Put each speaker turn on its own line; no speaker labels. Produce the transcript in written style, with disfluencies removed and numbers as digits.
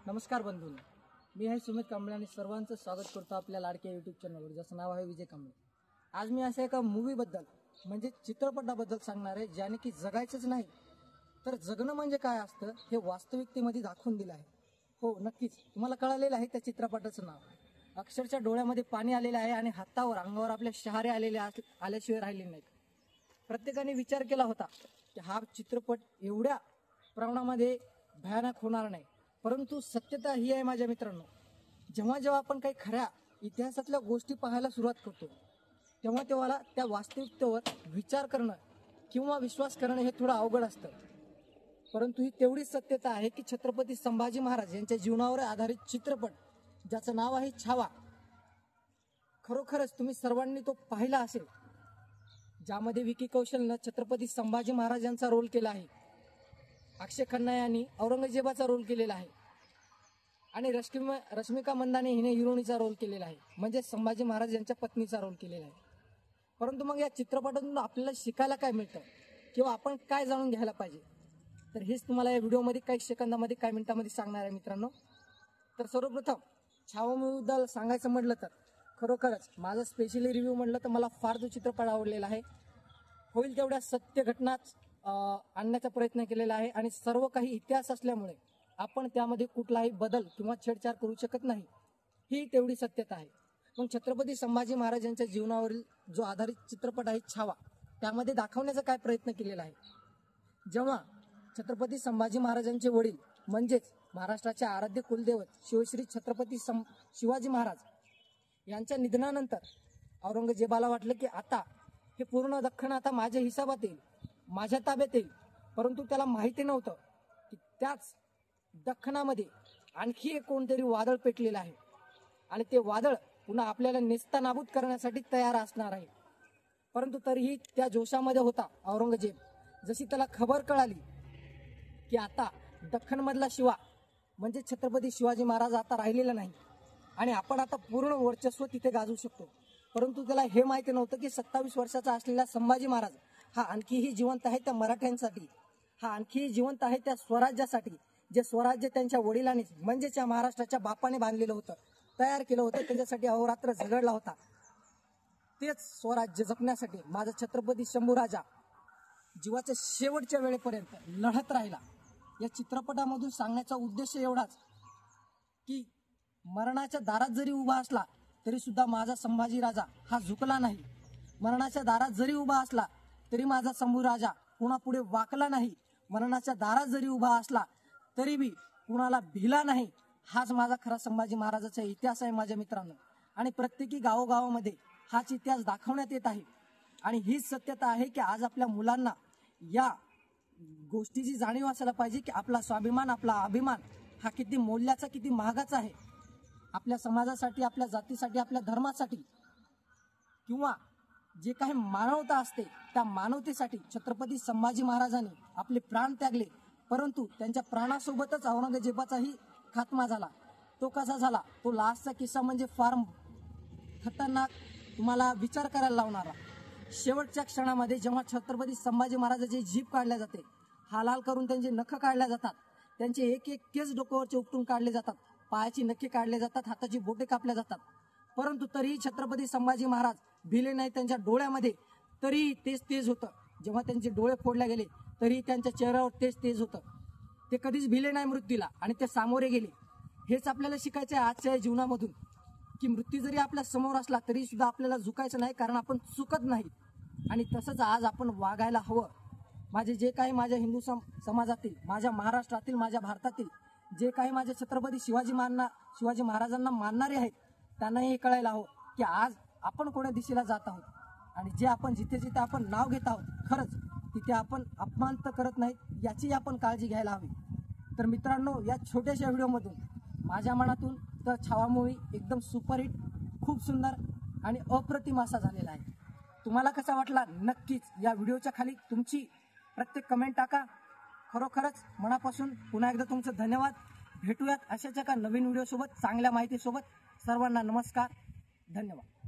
नमस्कार बंधूंनो, मी आहे सुमित कांबळे आणि सर्वांचं स्वागत करतो आपल्या लाडक्या यूट्यूब चॅनलवर, ज्याचं नाव आहे विजय कांबळे. आज मी अशा एका मूवीबद्दल म्हणजे चित्रपटाबद्दल सांगणार आहे, ज्याने की जगायचंच नाही तर जगणं म्हणजे काय असतं हे वास्तविकतेमध्ये दाखवून दिलं आहे. हो नक्कीच तुम्हाला कळालेलं आहे त्या चित्रपटाचं नाव. अक्षरशः डोळ्यामध्ये पाणी आलेलं आहे आणि हातावर अंगावर आपल्या शहारे आल्याशिवाय राहिले नाहीत. प्रत्येकाने विचार केला होता की हा चित्रपट एवढ्या प्रमाणामध्ये भयानक होणार नाही, परंतु सत्यता ही आहे माझ्या मित्रांनो, जेव्हा आपण काही खऱ्या इतिहासातल्या गोष्टी पाहायला सुरुवात करतो तेव्हा त्या वास्तविकतेवर विचार करणं किंवा विश्वास करणं हे थोडं अवघड असतं. परंतु ही तेवढीच सत्यता आहे की छत्रपती संभाजी महाराज यांच्या जीवनावर आधारित चित्रपट ज्याचं नाव आहे छावा, खरोखरच तुम्ही सर्वांनी तो पाहिला असेल. ज्यामध्ये विकी कौशलनं छत्रपती संभाजी महाराज यांचा रोल केला आहे, अक्षय खन्ना यांनी औरंगजेबाचा रोल केलेला आहे आणि रश्मिका मंदाने हिने हिरोनीचा रोल केलेला आहे, म्हणजे संभाजी महाराज यांच्या पत्नीचा रोल केलेला आहे. परंतु मग या चित्रपटातून आपल्याला शिकायला काय मिळतं किंवा आपण काय जाणून घ्यायला पाहिजे, तर हेच तुम्हाला या व्हिडिओमध्ये काही सेकंदामध्ये काही मिनिटांमध्ये सांगणार आहे मित्रांनो. तर सर्वप्रथम छावा मूवीबद्दल सांगायचं म्हटलं तर खरोखरच माझा स्पेशली रिव्ह्यू म्हटलं तर मला फार तो चित्रपट आवडलेला आहे. होईल तेवढ्या सत्य घटनाच आणण्याचा प्रयत्न केलेला आहे आणि सर्व काही इतिहास असल्यामुळे आपण त्यामध्ये कुठलाही बदल किंवा छेडछाड करू शकत नाही, ही तेवढी सत्यता आहे. मग छत्रपती संभाजी महाराज यांच्या जीवनावरील जो आधारित चित्रपट आहे छावा, त्यामध्ये दाखवण्याचा काय प्रयत्न केलेला आहे. जेव्हा छत्रपती संभाजी महाराजांचे वडील म्हणजेच महाराष्ट्राचे आराध्य कुलदैवत शिवश्री छत्रपती शिवाजी महाराज यांच्या निधनानंतर औरंगजेबाला वाटलं की आता हे पूर्ण दख्खन आता माझ्या हिसाबात येईल, माझ्या ताब्यात येईल. परंतु त्याला माहिती नव्हतं की त्याच दख्खनामध्ये आणखी एक कोणतरी वादळ पेटलेलं आहे आणि ते वादळ पुन्हा आपल्याला नेस्तनाबूत करण्यासाठी तयार असणार आहे. परंतु तरीही त्या जोशामध्ये होता औरंगजेब. जशी त्याला खबर कळाली की आता दख्खनमधला शिवा म्हणजे छत्रपती शिवाजी महाराज आता राहिलेला नाही आणि आपण आता पूर्ण वर्चस्व तिथे गाजवू शकतो, परंतु त्याला हे माहिती नव्हतं की 27 वर्षाचा असलेला संभाजी महाराज हा आणखीही जिवंत आहे त्या मराठ्यांसाठी, हा आणखीही जिवंत आहे त्या स्वराज्यासाठी, जे स्वराज्य त्यांच्या वडिलांनी म्हणजेच या महाराष्ट्राच्या बापाने बांधलेलं होतं, तयार केलं होतं, त्याच्यासाठी अहोरात्र झगडला होता. तेच स्वराज्य जपण्यासाठी माझा छत्रपती शंभूराजा जीवाच्या शेवटच्या वेळेपर्यंत लढत राहिला. या चित्रपटामधून सांगण्याचा उद्देश एवढाच की मरणाच्या दारात जरी उभा असला तरी सुद्धा माझा संभाजी राजा हा झुकला नाही. मरणाच्या दारात जरी उभा असला तरी माझा शंभूराजा पुन्हा पुढे वाकला नाही. मरणाच्या दारात जरी उभा असला तरी बी कुणाला भिला नाही. हाच माझा खरा संभाजी महाराजाचा इतिहास आहे माझ्या मित्रांनो. आणि प्रत्येकी गावोगावामध्ये हाच इतिहास दाखवण्यात येत आहे आणि हीच सत्यता आहे की आज आपल्या मुलांना या गोष्टीची जाणीव असायला पाहिजे की आपला स्वाभिमान, आपला अभिमान हा किती मूल्याचा, किती महागाचा आहे. आपल्या समाजासाठी, आपल्या जातीसाठी, आपल्या धर्मासाठी किंवा जे काही मानवता असते त्या मानवतेसाठी छत्रपती संभाजी महाराजांनी आपले प्राण त्यागले. परंतु त्यांच्या प्राणासोबतच औरंगजेबाचाही खात्मा झाला. तो कसा झाला, तो लास्टचा किस्सा म्हणजे फार खतरनाक, तुम्हाला विचार करायला लावणारा. शेवटच्या क्षणामध्ये जेव्हा छत्रपती संभाजी महाराजांची जीभ काढल्या जाते, हालाल करून त्यांचे नख काढल्या जातात, त्यांचे एक एक केस डोक्यावरचे उपटून काढले जातात, पायाची नखे काढले जातात, हाताची बोटे कापल्या जातात, परंतु तरीही छत्रपती संभाजी महाराज भिले नाही. त्यांच्या डोळ्यामध्ये तरीही तेच तेज होतं. जेव्हा त्यांचे डोळे फोडले गेले तरी त्यांच्या चेहऱ्यावर तेच तेज होतं. ते कधीच भिले नाही मृत्यूला आणि ते सामोरे गेले. हेच आपल्याला शिकायचं आहे आजच्या जीवनामधून की मृत्यू जरी आपल्या समोर असला तरी सुद्धा आपल्याला झुकायचं नाही, कारण आपण चुकत नाही. आणि तसंच आज आपण वागायला हवं. माझे जे काही माझ्या हिंदू समाजातील, माझ्या महाराष्ट्रातील, माझ्या भारतातील जे काही माझे छत्रपती शिवाजी महाराजांना मानणारे आहेत त्यांना हे कळायला हवं की आज आपण कोण्या दिशेला जात आहोत आणि जे आपण जिथे जिथे आपण नाव घेत आहोत खरंच तिथे आपण अपमान तर करत नाहीत याची आपण काळजी घ्यायला हवी. तर मित्रांनो, या छोट्याशा व्हिडिओमधून माझ्या मनातून तर छावा मूवी एकदम सुपरहिट, खूप सुंदर आणि अप्रतिम असा झालेला आहे. तुम्हाला कसा वाटला नक्कीच या व्हिडिओच्या खाली तुमची प्रत्येक कमेंट टाका. खरोखरच मनापासून पुन्हा एकदा तुमचं धन्यवाद. भेटूयात अशाच एका नवीन व्हिडिओसोबत, चांगल्या माहितीसोबत. सर्वांना नमस्कार, धन्यवाद.